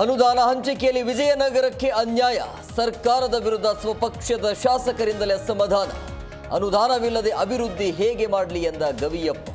ಅನುದಾನ ಹಂಚಿಕೆಯಲ್ಲಿ ವಿಜಯನಗರಕ್ಕೆ ಅನ್ಯಾಯ, ಸರ್ಕಾರದ ವಿರುದ್ಧ ಸ್ವಪಕ್ಷದ ಶಾಸಕರಿಂದಲೇ ಅಸಮಾಧಾನ. ಅನುದಾನವಿಲ್ಲದೆ ಅಭಿವೃದ್ಧಿ ಹೇಗೆ ಮಾಡಲಿ ಎಂದ ಗವಿಯಪ್ಪ.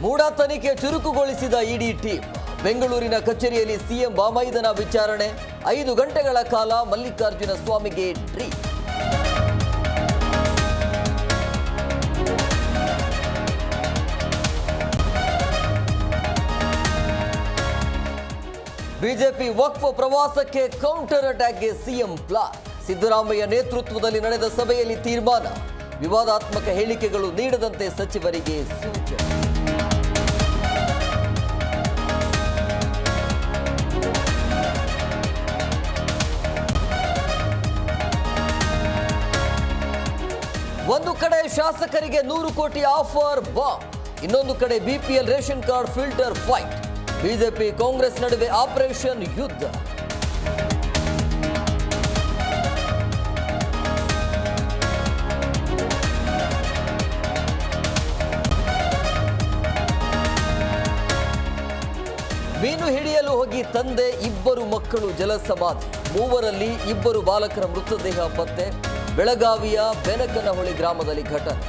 ಮೂಡಾ ತನಿಖೆ ಚುರುಕುಗೊಳಿಸಿದ ಇಡಿ ಟೀಮ್. ಬೆಂಗಳೂರಿನ ಕಚೇರಿಯಲ್ಲಿ ಸಿಎಂ ಬಾಮೈದನ ವಿಚಾರಣೆ. 5 ಗಂಟೆಗಳ ಕಾಲ ಮಲ್ಲಿಕಾರ್ಜುನ ಸ್ವಾಮಿಗೆ ಟ್ರೀಟ್. ಬಿಜೆಪಿ ವಕ್ಫ್ ಪ್ರವಾಸಕ್ಕೆ ಕೌಂಟರ್ ಅಟ್ಯಾಕ್ಗೆ ಸಿಎಂ ಪ್ಲಾನ್. ಸಿದ್ದರಾಮಯ್ಯ ನೇತೃತ್ವದಲ್ಲಿ ನಡೆದ ಸಭೆಯಲ್ಲಿ ತೀರ್ಮಾನ. ವಿವಾದಾತ್ಮಕ ಹೇಳಿಕೆಗಳು ನೀಡದಂತೆ ಸಚಿವರಿಗೆ ಸೂಚನೆ. ಒಂದು ಕಡೆ ಶಾಸಕರಿಗೆ 100 ಕೋಟಿ ಆಫರ್ ಬಾಂಬ್, ಇನ್ನೊಂದು ಕಡೆ BPL ration card filter fight. BJP Congress ನಡುವೆ ಆಪರೇಷನ್ ಯುದ್ಧ. ಮೀನು ಹಿಡಿಯಲು ಹೋಗಿ ತಂದೆ, 2 ಮಕ್ಕಳು ಜಲಸಮಾಧಿ. 3ರಲ್ಲಿ 2 ಬಾಲಕರ ಮೃತದೇಹ ಪತ್ತೆ. ಬೆಳಗಾವಿಯ ಬೆನಕನಹೊಳಿ ಗ್ರಾಮದಲ್ಲಿ ಘಟನೆ.